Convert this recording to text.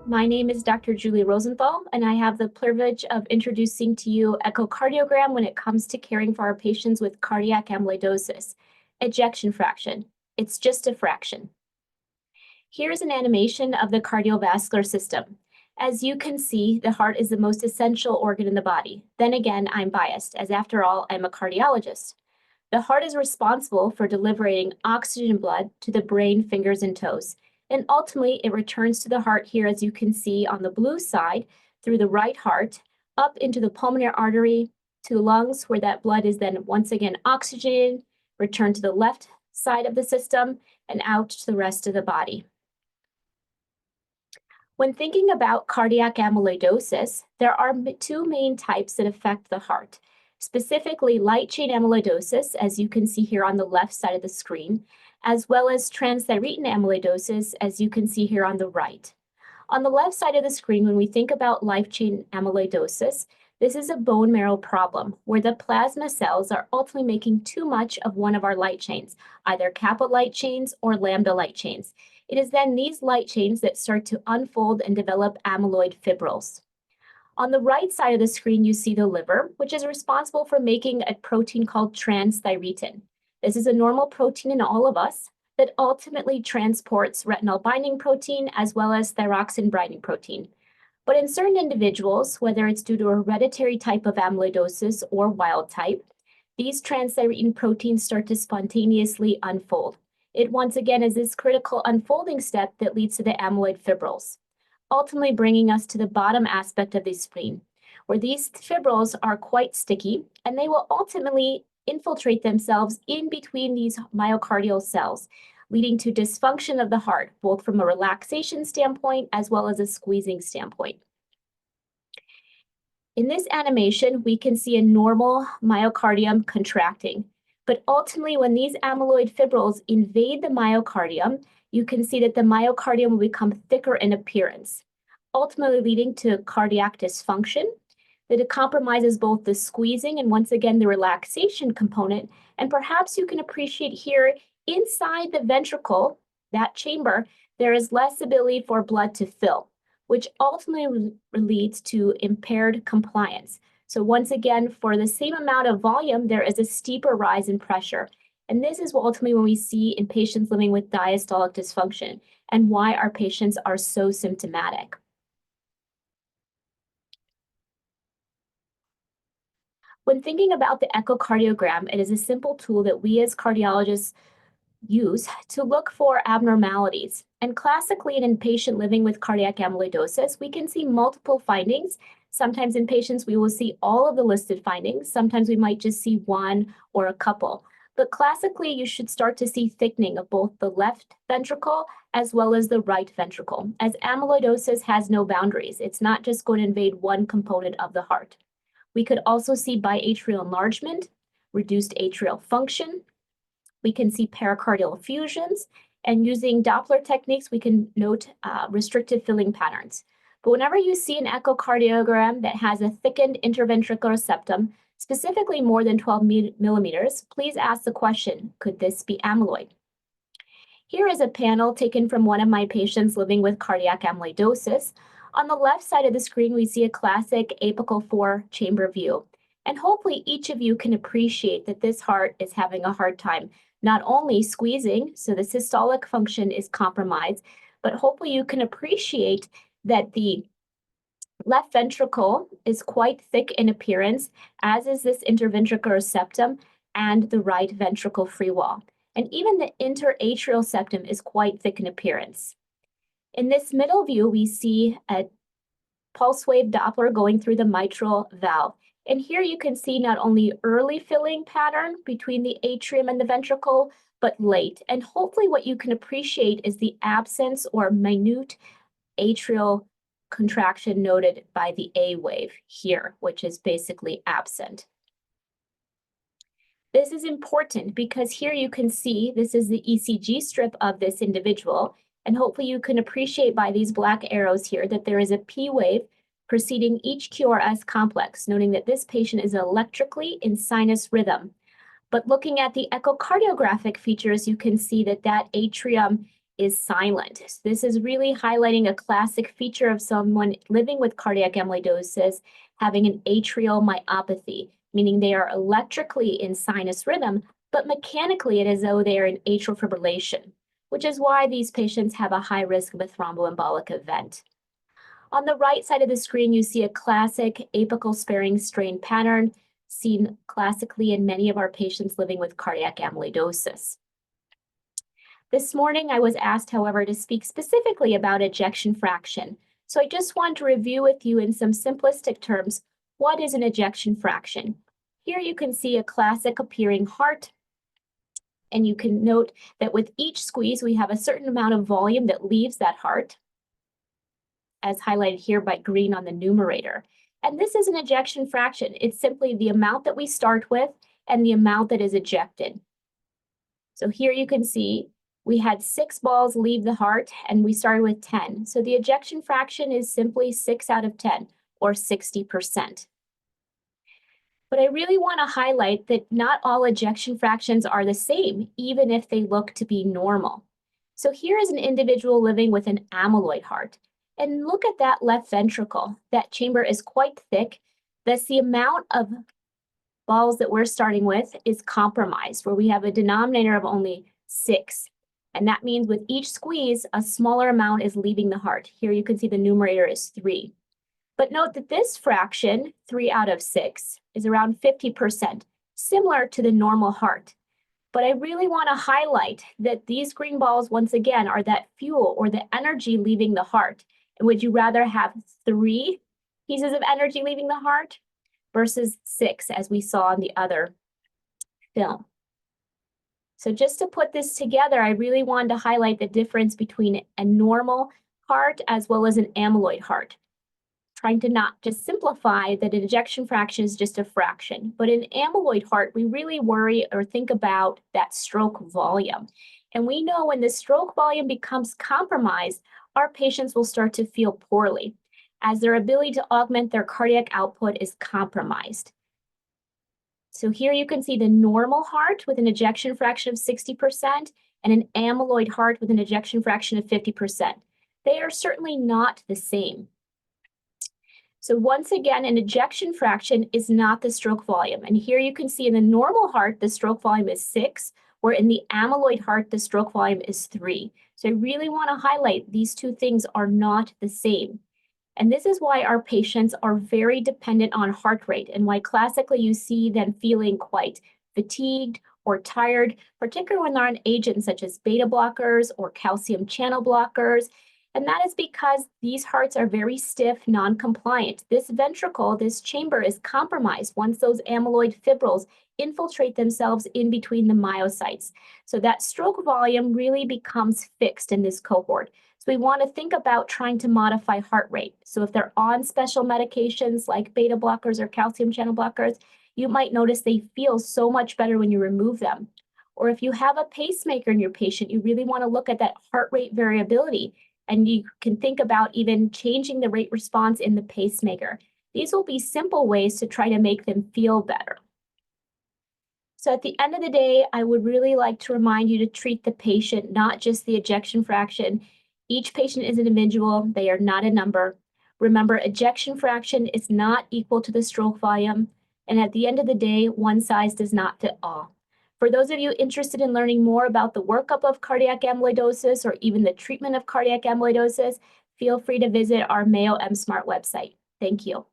My name is Dr. Julie Rosenthal, and I have the privilege of introducing to you echocardiogram when it comes to caring for our patients with cardiac amyloidosis. Ejection fraction. It's just a fraction. Here's an animation of the cardiovascular system. As you can see, the heart is the most essential organ in the body. Then again, I'm biased, as after all, I'm a cardiologist. The heart is responsible for delivering oxygen blood to the brain, fingers, and toes. And ultimately, it returns to the heart here, as you can see on the blue side, through the right heart, up into the pulmonary artery, to the lungs, where that blood is then once again oxygenated, returned to the left side of the system, and out to the rest of the body. When thinking about cardiac amyloidosis, there are two main types that affect the heart, specifically light chain amyloidosis, as you can see here on the left side of the screen, as well as transthyretin amyloidosis, as you can see here on the right. On the left side of the screen, when we think about light chain amyloidosis, this is a bone marrow problem where the plasma cells are ultimately making too much of one of our light chains, either kappa light chains or lambda light chains. It is then these light chains that start to unfold and develop amyloid fibrils. On the right side of the screen, you see the liver, which is responsible for making a protein called transthyretin. This is a normal protein in all of us that ultimately transports retinol binding protein as well as thyroxine binding protein. But in certain individuals, whether it's due to a hereditary type of amyloidosis or wild type, these transthyretin proteins start to spontaneously unfold. It once again is this critical unfolding step that leads to the amyloid fibrils, ultimately bringing us to the bottom aspect of the spleen, where these fibrils are quite sticky and they will ultimately infiltrate themselves in between these myocardial cells, leading to dysfunction of the heart, both from a relaxation standpoint as well as a squeezing standpoint. In this animation, we can see a normal myocardium contracting, but ultimately when these amyloid fibrils invade the myocardium, you can see that the myocardium will become thicker in appearance, ultimately leading to cardiac dysfunction, that it compromises both the squeezing and once again the relaxation component. And perhaps you can appreciate here inside the ventricle, that chamber, there is less ability for blood to fill, which ultimately leads to impaired compliance. So once again, for the same amount of volume, there is a steeper rise in pressure. And this is ultimately what we see in patients living with diastolic dysfunction and why our patients are so symptomatic. When thinking about the echocardiogram, it is a simple tool that we as cardiologists use to look for abnormalities. And classically, in a patient living with cardiac amyloidosis, we can see multiple findings. Sometimes in patients, we will see all of the listed findings. Sometimes we might just see one or a couple. But classically, you should start to see thickening of both the left ventricle as well as the right ventricle, as amyloidosis has no boundaries. It's not just going to invade one component of the heart. We could also see biatrial enlargement, reduced atrial function. We can see pericardial effusions, and using Doppler techniques, we can note restrictive filling patterns. But whenever you see an echocardiogram that has a thickened interventricular septum, specifically more than 12 millimeters, please ask the question, could this be amyloid? Here is a panel taken from one of my patients living with cardiac amyloidosis. On the left side of the screen, we see a classic apical 4-chamber view. And hopefully each of you can appreciate that this heart is having a hard time, not only squeezing, so the systolic function is compromised, but hopefully you can appreciate that the left ventricle is quite thick in appearance, as is this interventricular septum and the right ventricle free wall. And even the interatrial septum is quite thick in appearance. In this middle view, we see a pulse wave Doppler going through the mitral valve. And here you can see not only early filling pattern between the atrium and the ventricle, but late. And hopefully what you can appreciate is the absence or minute atrial contraction noted by the A wave here, which is basically absent. This is important because here you can see this is the ECG strip of this individual. And hopefully you can appreciate by these black arrows here that there is a P wave preceding each QRS complex, noting that this patient is electrically in sinus rhythm. But looking at the echocardiographic features, you can see that that atrium is silent. So this is really highlighting a classic feature of someone living with cardiac amyloidosis having an atrial myopathy, meaning they are electrically in sinus rhythm, but mechanically it is as though they are in atrial fibrillation, which is why these patients have a high risk of a thromboembolic event. On the right side of the screen, you see a classic apical sparing strain pattern seen classically in many of our patients living with cardiac amyloidosis. This morning, I was asked, however, to speak specifically about ejection fraction. So I just want to review with you in some simplistic terms, what is an ejection fraction? Here you can see a classic appearing heart, and you can note that with each squeeze, we have a certain amount of volume that leaves that heart, as highlighted here by green on the numerator. And this is an ejection fraction. It's simply the amount that we start with and the amount that is ejected. So here you can see we had 6 balls leave the heart and we started with 10. So the ejection fraction is simply 6 out of 10 or 60%. But I really want to highlight that not all ejection fractions are the same, even if they look to be normal. So here is an individual living with an amyloid heart. And look at that left ventricle. That chamber is quite thick. Thus, the amount of balls that we're starting with is compromised, where we have a denominator of only 6. And that means with each squeeze, a smaller amount is leaving the heart. Here you can see the numerator is 3. But note that this fraction, 3 out of 6, is around 50%, similar to the normal heart. But I really want to highlight that these green balls, once again, are that fuel or the energy leaving the heart. And would you rather have 3 pieces of energy leaving the heart versus 6, as we saw in the other film? So just to put this together, I really wanted to highlight the difference between a normal heart as well as an amyloid heart. Trying to not just simplify that an ejection fraction is just a fraction, but in amyloid heart, we really worry or think about that stroke volume. And we know when the stroke volume becomes compromised, our patients will start to feel poorly, as their ability to augment their cardiac output is compromised. So here you can see the normal heart with an ejection fraction of 60% and an amyloid heart with an ejection fraction of 50%. They are certainly not the same. So once again, an ejection fraction is not the stroke volume. And here you can see in the normal heart, the stroke volume is 6, where in the amyloid heart, the stroke volume is 3. So I really want to highlight these two things are not the same. And this is why our patients are very dependent on heart rate and why classically you see them feeling quite fatigued or tired, particularly when they're on agents such as beta blockers or calcium channel blockers. And that is because these hearts are very stiff, non-compliant. This ventricle, this chamber is compromised once those amyloid fibrils infiltrate themselves in between the myocytes. So that stroke volume really becomes fixed in this cohort. So we want to think about trying to modify heart rate. So if they're on special medications like beta blockers or calcium channel blockers, you might notice they feel so much better when you remove them. Or if you have a pacemaker in your patient, you really want to look at that heart rate variability. And you can think about even changing the rate response in the pacemaker. These will be simple ways to try to make them feel better. So at the end of the day, I would really like to remind you to treat the patient, not just the ejection fraction. Each patient is an individual. They are not a number. Remember, ejection fraction is not equal to the stroke volume. And at the end of the day, one size does not fit all. For those of you interested in learning more about the workup of cardiac amyloidosis or even the treatment of cardiac amyloidosis, feel free to visit our Mayo MSmart website. Thank you.